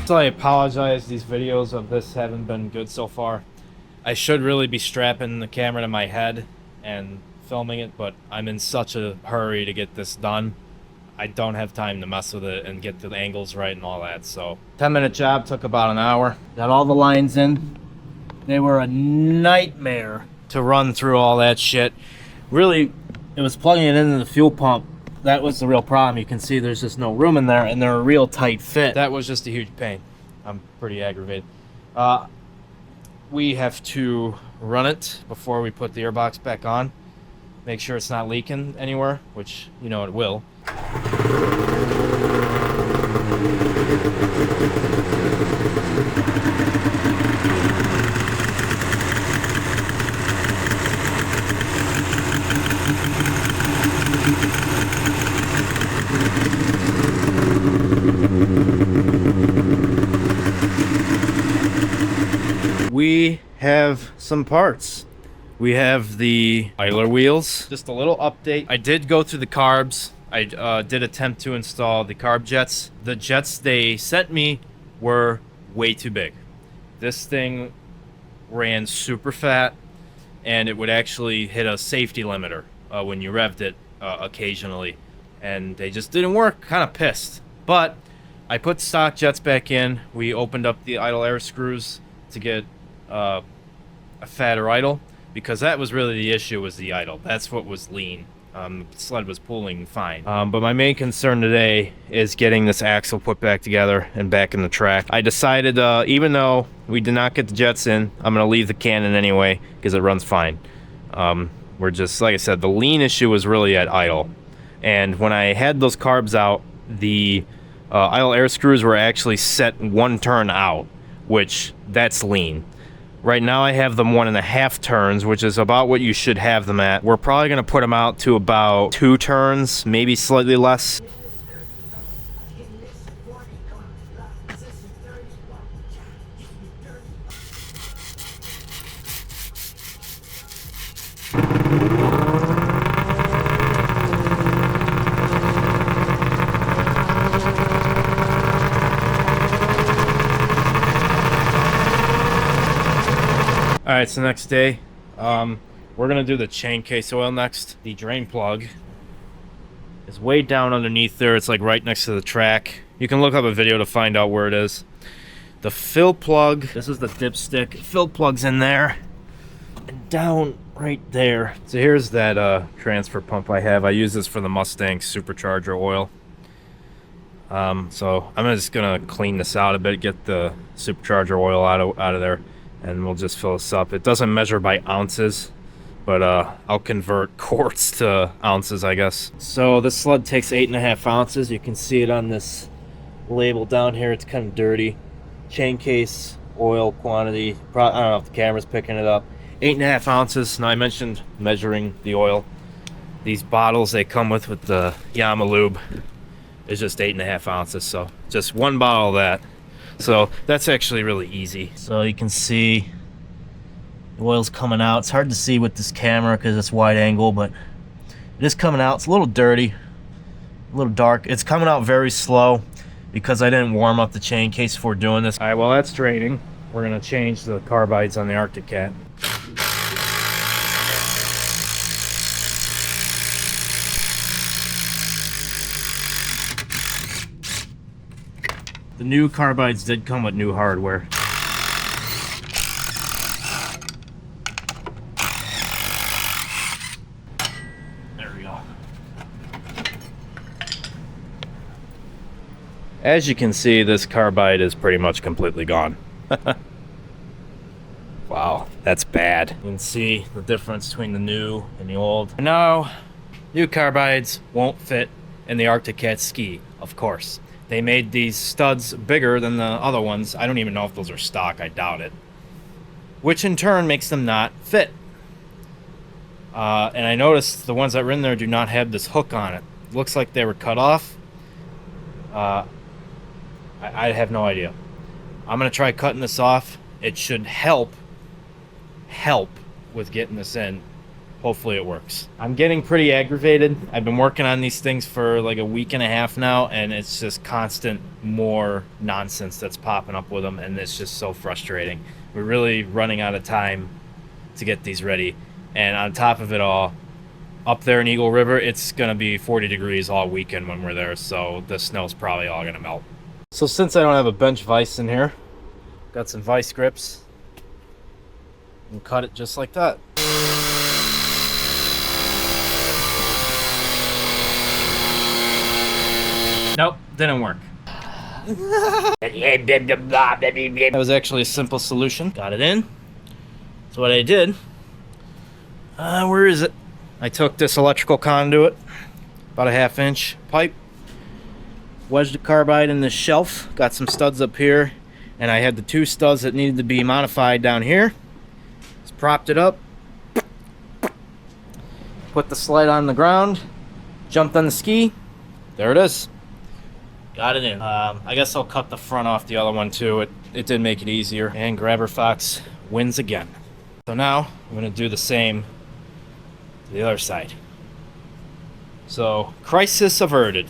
So I apologize, these videos of this haven't been good so far. I should really be strapping the camera to my head and filming it, but I'm in such a hurry to get this done. I don't have time to mess with it and get the angles right and all that. So 10-minute job, took about an hour. Got all the lines in. They were a nightmare to run through all that shit. Really, it was plugging it into the fuel pump. That was the real problem. You can see there's just no room in there, and they're a real tight fit. That was just a huge pain. I'm pretty aggravated. We have to run it before we put the airbox back on. Make sure it's not leaking anywhere, which, you know, it will. We have some parts. We have the idler wheels. Just a little update. I did go through the carbs. I did attempt to install the carb jets. The jets they sent me were way too big. This thing ran super fat, and it would actually hit a safety limiter when you revved it occasionally, and they just didn't work. Kind of pissed. But I put stock jets back in. We opened up the idle air screws to get a fatter idle, because that was really the issue, was the idle. That's what was lean. The sled was pulling fine. But my main concern today is getting this axle put back together and back in the track. I decided, even though we did not get the jets in, I'm going to leave the Cannon anyway, because it runs fine. We're just, like I said, the lean issue was really at idle. And when I had those carbs out, the idle air screws were actually set one turn out, which that's lean. Right now I have them 1.5 turns, which is about what you should have them at. We're probably going to put them out to about 2 turns, maybe slightly less. Alright, so next day, we're going to do the chain case oil next. The drain plug is way down underneath there. It's like right next to the track. You can look up a video to find out where it is. The fill plug, this is the dipstick. Fill plug's in there. And down right there. So here's that transfer pump I have. I use this for the Mustang supercharger oil. So I'm just going to clean this out a bit, get the supercharger oil out of there. And we'll just fill this up. It doesn't measure by ounces, but I'll convert quarts to ounces, I guess. So this sled takes 8.5 ounces. You can see it on this label down here. It's kind of dirty. Chain case oil quantity. I don't know if the camera's picking it up. 8.5 ounces. Now I mentioned measuring the oil. These bottles they come with the Yama Lube is just 8.5 ounces. So just one bottle of that. So that's actually really easy. So you can see the oil's coming out. It's hard to see with this camera because it's wide angle, but it is coming out. It's a little dirty, a little dark. It's coming out very slow because I didn't warm up the chain case before doing this. All right, well that's draining. We're gonna change the carbides on the Arctic Cat. The new carbides did come with new hardware. There we go. As you can see, this carbide is pretty much completely gone. Wow, that's bad. You can see the difference between the new and the old. No, new carbides won't fit in the Arctic Cat ski, of course. They made these studs bigger than the other ones. I don't even know if those are stock. I doubt it. Which in turn makes them not fit. And I noticed the ones that were in there do not have this hook on it. Looks like they were cut off. I have no idea. I'm going to try cutting this off. It should help with getting this in. hopefully it works. I'm getting pretty aggravated. I've been working on these things for like a week and a half now, and it's just constant more nonsense that's popping up with them, and it's just so frustrating. We're really running out of time to get these ready, and on top of it all, up there in Eagle River, it's gonna be 40 degrees all weekend when we're there, so the snow's probably all gonna melt. So since I don't have a bench vise in here, got some vice grips and cut it just like that. Nope, didn't work. That was actually a simple solution. Got it in. So what I did, where is it? I took this electrical conduit, about a 1/2 inch pipe, wedged the carbide in this shelf, got some studs up here, and I had the 2 studs that needed to be modified down here. Just propped it up, put the sled on the ground, jumped on the ski, there it is. Got it in. I guess I'll cut the front off the other one too. It did make it easier. And Grabber Fox wins again. So now I'm gonna do the same to the other side. So, crisis averted.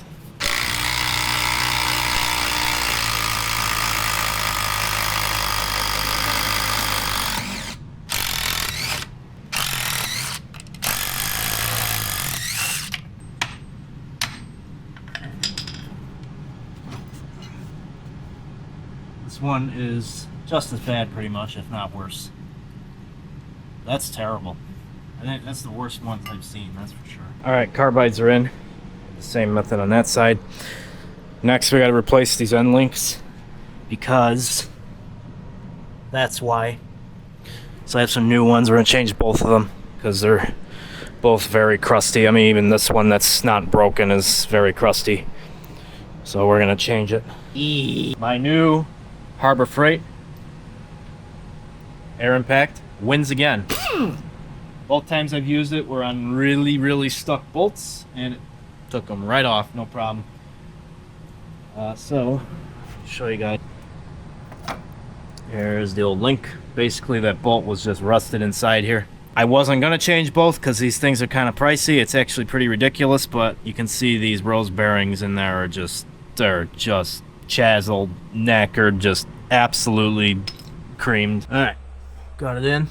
This one is just as bad, pretty much, if not worse. That's terrible. I think that's the worst one I've seen, that's for sure. Alright, carbides are in. The same method on that side. Next, we gotta replace these end links, because that's why. So I have some new ones. We're gonna change both of them, because they're both very crusty. I mean, even this one that's not broken is very crusty. So we're gonna change it. My new Harbor Freight air impact wins again. Both times I've used it were on really, really stuck bolts, and it took them right off, no problem. So, show you guys. Here's the old link. Basically, that bolt was just rusted inside here. I wasn't gonna change both because these things are kind of pricey. It's actually pretty ridiculous, but you can see these rose bearings in there are they're just chazzled, knackered, just absolutely creamed. All right, got it in,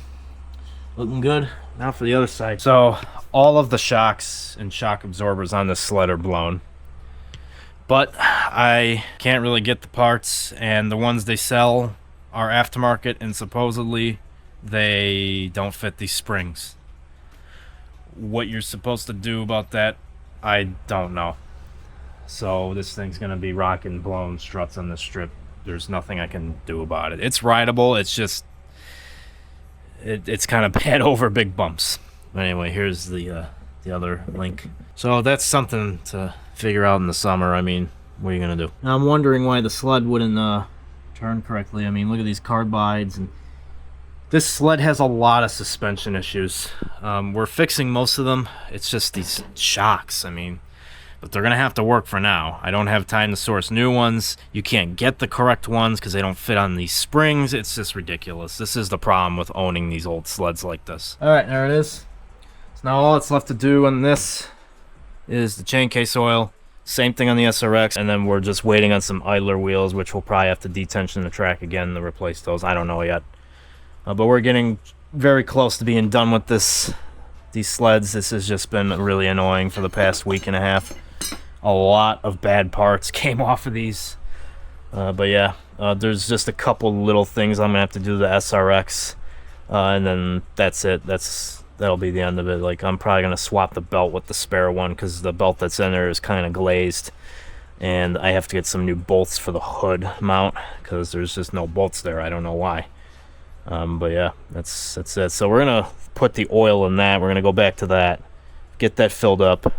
looking good. Now for the other side. So all of the shocks and shock absorbers on this sled are blown, but I can't really get the parts, and the ones they sell are aftermarket, and supposedly they don't fit these springs. What you're supposed to do about that, I don't know. So this thing's gonna be rocking blown struts on this strip. There's nothing I can do about it. It's rideable, it's just it's kind of bad over big bumps. But anyway, here's the other link. So that's something to figure out in the summer. I mean, what are you gonna do? Now I'm wondering why the sled wouldn't turn correctly. I mean, look at these carbides, and this sled has a lot of suspension issues. We're fixing most of them. It's just these shocks. I mean, but they're gonna have to work for now. I don't have time to source new ones. You can't get the correct ones because they don't fit on these springs. It's just ridiculous. This is the problem with owning these old sleds like this. All right, there it is. So now all that's left to do on this is the chain case oil. Same thing on the SRX, and then we're just waiting on some idler wheels, which we'll probably have to detension the track again to replace those. I don't know yet. But we're getting very close to being done with these sleds. This has just been really annoying for the past week and a half. A lot of bad parts came off of these. But yeah, there's just a couple little things I'm gonna have to do to the SRX, and then that's it. That'll be the end of it. Like, I'm probably gonna swap the belt with the spare one because the belt that's in there is kind of glazed, and I have to get some new bolts for the hood mount because there's just no bolts there. I don't know why. But yeah, that's it. So we're gonna put the oil in that. We're gonna go back to that, get that filled up.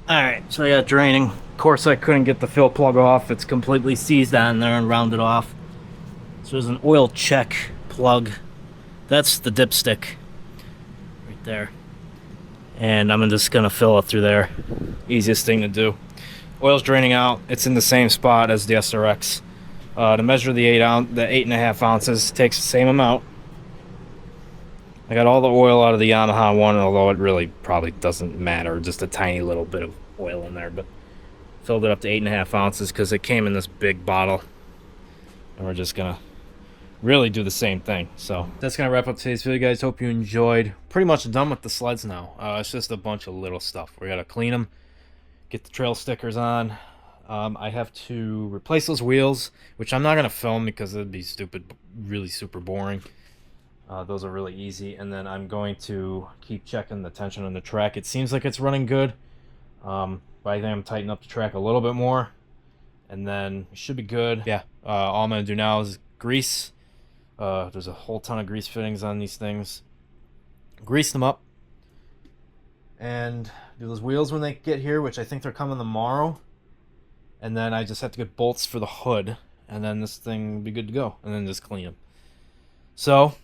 Alright, so I got draining. Of course I couldn't get the fill plug off. It's completely seized on there and rounded off. So there's an oil check plug. That's the dipstick right there. And I'm just gonna fill it through there. Easiest thing to do. Oil's draining out. It's in the same spot as the SRX. To measure the 8.5 ounces takes the same amount. I got all the oil out of the Yamaha one, although it really probably doesn't matter. Just a tiny little bit of oil in there, but filled it up to 8.5 ounces because it came in this big bottle. And we're just gonna really do the same thing. So that's gonna wrap up today's video, guys. Hope you enjoyed. Pretty much done with the sleds now. It's just a bunch of little stuff. We gotta clean them, get the trail stickers on. I have to replace those wheels, which I'm not gonna film because it'd be stupid, really super boring. Those are really easy. And then I'm going to keep checking the tension on the track. It seems like it's running good, but I think I'm tightening up the track a little bit more, and then it should be good. Yeah, all I'm gonna do now is grease. There's a whole ton of grease fittings on these things. Grease them up and do those wheels when they get here, which I think they're coming tomorrow. And then I just have to get bolts for the hood, and then this thing will be good to go, and then just clean them. So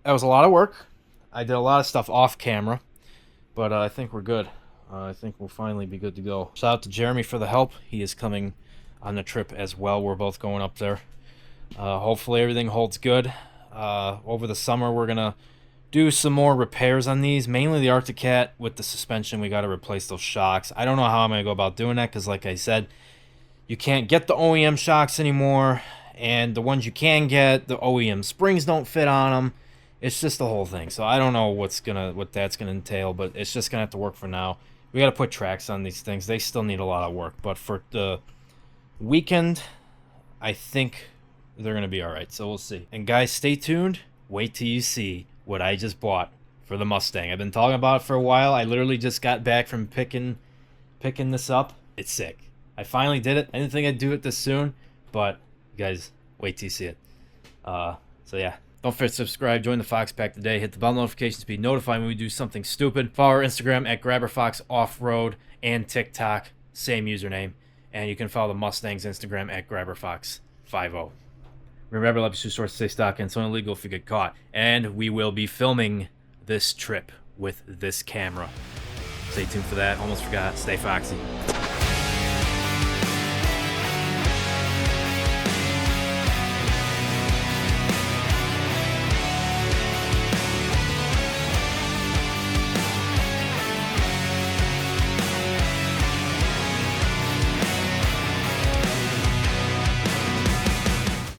that was a lot of work. I did a lot of stuff off camera, but I think we're good. I think we'll finally be good to go. Shout out to Jeremy for the help. He is coming on the trip as well. We're both going up there. Hopefully everything holds good. Over the summer we're gonna do some more repairs on these, mainly the Arctic Cat. With the suspension, we got to replace those shocks. I don't know how I'm gonna go about doing that, because like I said, you can't get the OEM shocks anymore, and the ones you can get, the OEM springs don't fit on them. It's just the whole thing. So I don't know what that's gonna entail, but it's just gonna have to work for now. We got to put tracks on these things. They still need a lot of work, but for the weekend, I think they're gonna be all right. So we'll see. And guys, stay tuned. Wait till you see what I just bought for the Mustang. I've been talking about it for a while. I literally just got back from picking this up. It's sick. I finally did it. I didn't think I'd do it this soon, but guys, wait till you see it. So yeah, don't forget to subscribe, join the Fox Pack today, hit the bell notifications to be notified when we do something stupid. Follow our Instagram at GrabberFoxOffroad and TikTok, same username. And you can follow the Mustang's Instagram at GrabberFox50. Remember, love your source, stay stock, and it's only illegal if you get caught. And we will be filming this trip with this camera. Stay tuned for that. Almost forgot. Stay foxy.